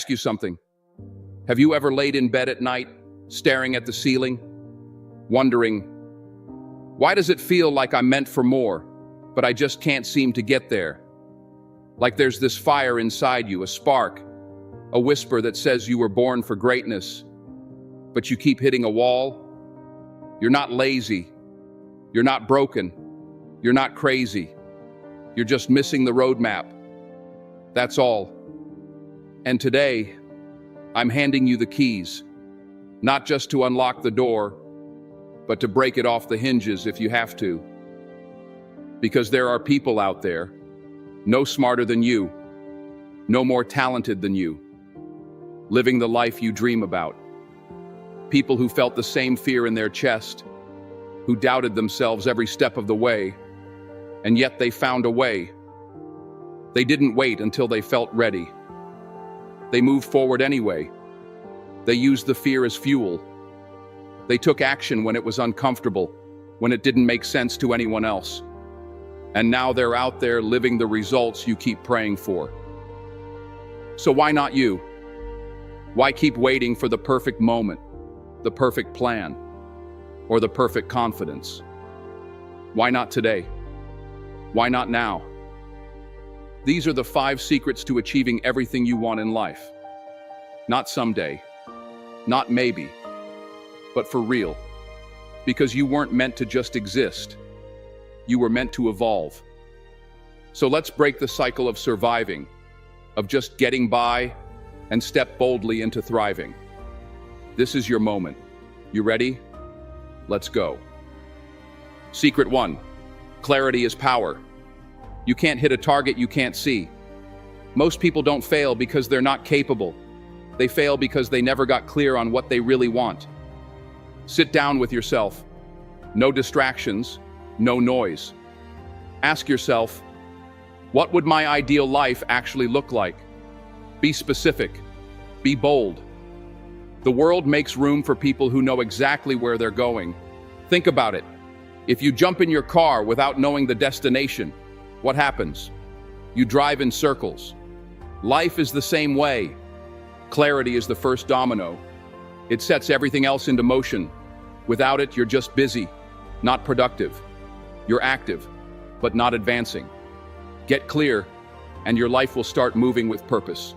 Ask you something. Have you ever laid in bed at night, staring at the ceiling, wondering, why does it feel like I'm meant for more, but I just can't seem to get there? Like there's this fire inside you, a spark, a whisper that says you were born for greatness, but you keep hitting a wall. You're not lazy. You're not broken. You're not crazy. You're just missing the roadmap. That's all. And today, I'm handing you the keys, not just to unlock the door, but to break it off the hinges if you have to. Because there are people out there, no smarter than you, no more talented than you, living the life you dream about. People who felt the same fear in their chest, who doubted themselves every step of the way, and yet they found a way. They didn't wait until they felt ready. They moved forward anyway. They used the fear as fuel. They took action when it was uncomfortable, when it didn't make sense to anyone else. And now they're out there living the results you keep praying for. So why not you? Why keep waiting for the perfect moment, the perfect plan, or the perfect confidence? Why not today? Why not now? These are the 5 secrets to achieving everything you want in life. Not someday, not maybe, but for real. Because you weren't meant to just exist. You were meant to evolve. So let's break the cycle of surviving, of just getting by, and step boldly into thriving. This is your moment. You ready? Let's go. Secret 1. Clarity is power. You can't hit a target you can't see. Most people don't fail because they're not capable. They fail because they never got clear on what they really want. Sit down with yourself. No distractions, no noise. Ask yourself, what would my ideal life actually look like? Be specific. Be bold. The world makes room for people who know exactly where they're going. Think about it. If you jump in your car without knowing the destination, what happens? You drive in circles. Life is the same way. Clarity is the first domino. It sets everything else into motion. Without it, you're just busy, not productive. You're active, but not advancing. Get clear, and your life will start moving with purpose.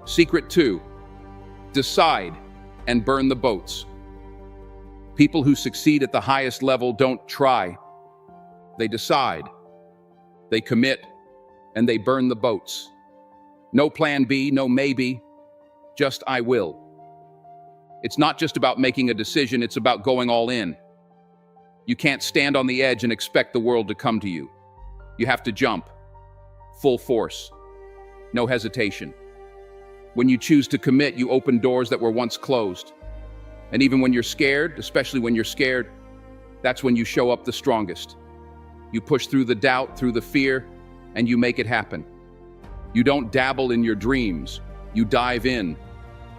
Secret 2. Decide and burn the boats. People who succeed at the highest level don't try. They decide. They commit, and they burn the boats. No plan B, no maybe, just I will. It's not just about making a decision, it's about going all in. You can't stand on the edge and expect the world to come to you. You have to jump, full force, no hesitation. When you choose to commit, you open doors that were once closed. And even when you're scared, especially when you're scared, that's when you show up the strongest. You push through the doubt, through the fear, and you make it happen. You don't dabble in your dreams. You dive in.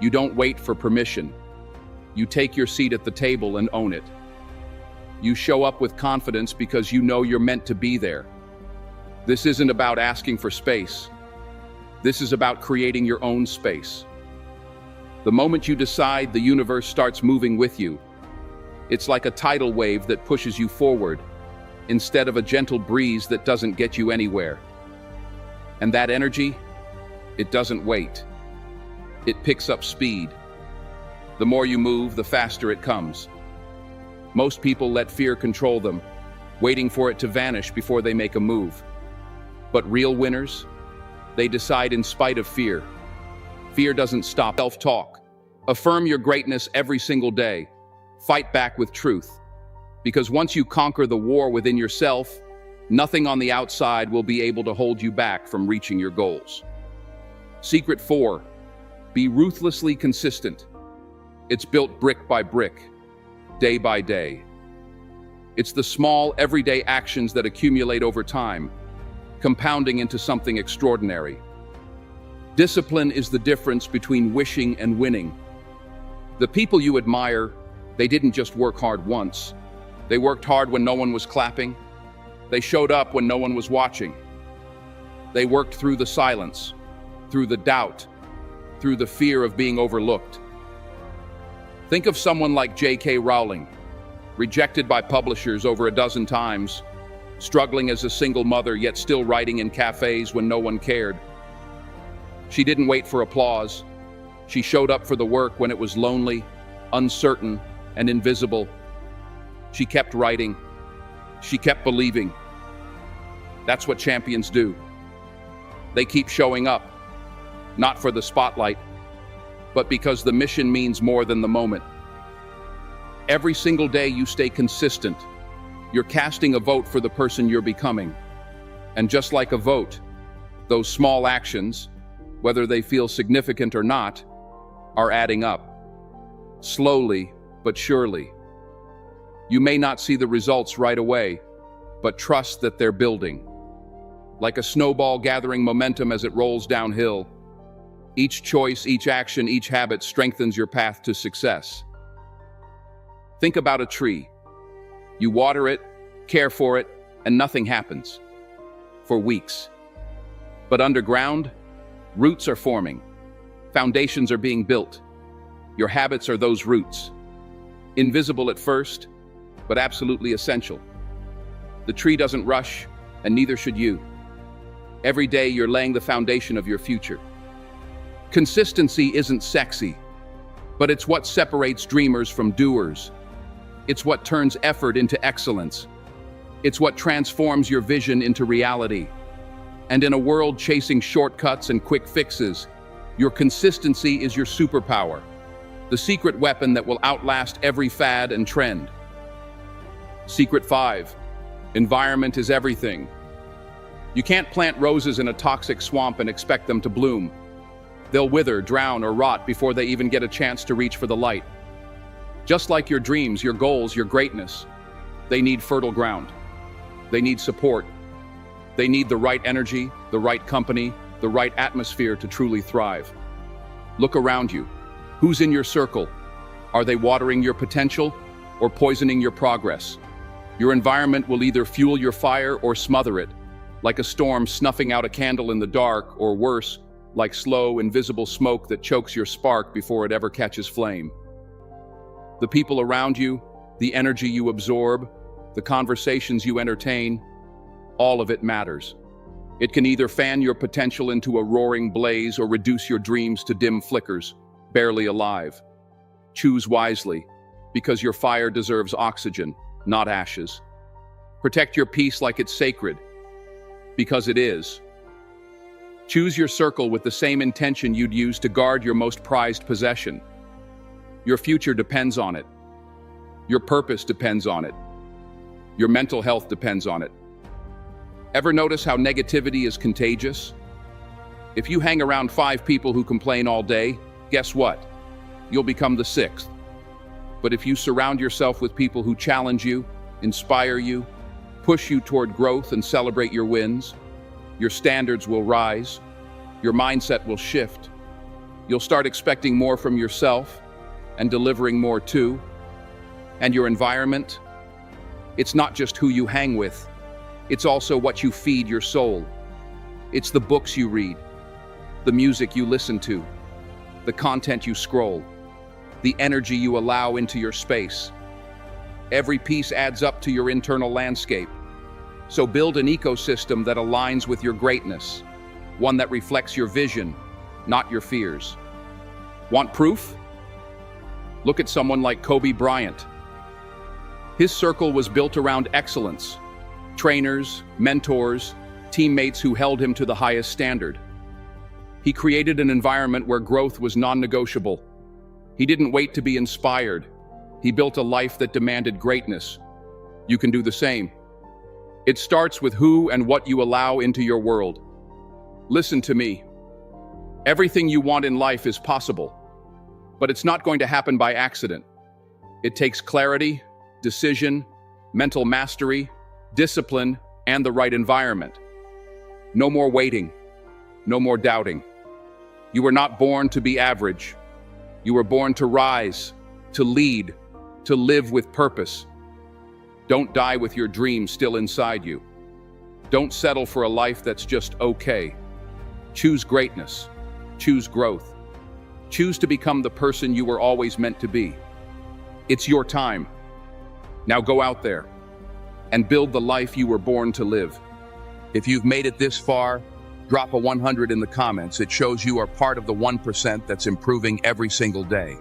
You don't wait for permission. You take your seat at the table and own it. You show up with confidence because you know you're meant to be there. This isn't about asking for space. This is about creating your own space. The moment you decide, the universe starts moving with you. It's like a tidal wave that pushes you forward, instead of a gentle breeze that doesn't get you anywhere. And that energy, it doesn't wait. It picks up speed. The more you move, the faster it comes. Most people let fear control them, waiting for it to vanish before they make a move. But real winners, they decide in spite of fear. Fear doesn't stop. Self-talk. Affirm your greatness every single day. Fight back with truth. Because once you conquer the war within yourself, nothing on the outside will be able to hold you back from reaching your goals. Secret 4. Be ruthlessly consistent. It's built brick by brick, day by day. It's the small, everyday actions that accumulate over time, compounding into something extraordinary. Discipline is the difference between wishing and winning. The people you admire, they didn't just work hard once. They worked hard when no one was clapping. They showed up when no one was watching. They worked through the silence, through the doubt, through the fear of being overlooked. Think of someone like J.K. Rowling, rejected by publishers over a dozen times, struggling as a single mother yet still writing in cafes when no one cared. She didn't wait for applause. She showed up for the work when it was lonely, uncertain, and invisible. She kept writing. She kept believing. That's what champions do. They keep showing up, not for the spotlight, but because the mission means more than the moment. Every single day you stay consistent. You're casting a vote for the person you're becoming. And just like a vote, those small actions, whether they feel significant or not, are adding up. Slowly but surely. You may not see the results right away, but trust that they're building. Like a snowball gathering momentum as it rolls downhill, each choice, each action, each habit strengthens your path to success. Think about a tree. You water it, care for it, and nothing happens. For weeks. But underground, roots are forming. Foundations are being built. Your habits are those roots. Invisible at first, but absolutely essential. The tree doesn't rush, and neither should you. Every day you're laying the foundation of your future. Consistency isn't sexy, but it's what separates dreamers from doers. It's what turns effort into excellence. It's what transforms your vision into reality. And in a world chasing shortcuts and quick fixes, your consistency is your superpower, the secret weapon that will outlast every fad and trend. Secret 5. Environment is everything. You can't plant roses in a toxic swamp and expect them to bloom. They'll wither, drown, or rot before they even get a chance to reach for the light. Just like your dreams, your goals, your greatness, they need fertile ground. They need support. They need the right energy, the right company, the right atmosphere to truly thrive. Look around you. Who's in your circle? Are they watering your potential or poisoning your progress? Your environment will either fuel your fire or smother it, like a storm snuffing out a candle in the dark, or worse, like slow, invisible smoke that chokes your spark before it ever catches flame. The people around you, the energy you absorb, the conversations you entertain, all of it matters. It can either fan your potential into a roaring blaze or reduce your dreams to dim flickers, barely alive. Choose wisely, because your fire deserves oxygen, not ashes. Protect your peace like it's sacred, because it is. Choose your circle with the same intention you'd use to guard your most prized possession. Your future depends on it. Your purpose depends on it. Your mental health depends on it. Ever notice how negativity is contagious? If you hang around 5 people who complain all day, guess what? You'll become the 6th. But if you surround yourself with people who challenge you, inspire you, push you toward growth and celebrate your wins, your standards will rise, your mindset will shift. You'll start expecting more from yourself and delivering more too. And your environment? It's not just who you hang with. It's also what you feed your soul. It's the books you read, the music you listen to, the content you scroll, the energy you allow into your space. Every piece adds up to your internal landscape. So build an ecosystem that aligns with your greatness, one that reflects your vision, not your fears. Want proof? Look at someone like Kobe Bryant. His circle was built around excellence. Trainers, mentors, teammates who held him to the highest standard. He created an environment where growth was non-negotiable. He didn't wait to be inspired. He built a life that demanded greatness. You can do the same. It starts with who and what you allow into your world. Listen to me. Everything you want in life is possible, but it's not going to happen by accident. It takes clarity, decision, mental mastery, discipline, and the right environment. No more waiting. No more doubting. You were not born to be average. You were born to rise, to lead, to live with purpose. Don't die with your dreams still inside you. Don't settle for a life that's just okay. Choose greatness. Choose growth. Choose to become the person you were always meant to be. It's your time. Now go out there and build the life you were born to live. If you've made it this far, drop a 100 in the comments. It shows you are part of the 1% that's improving every single day.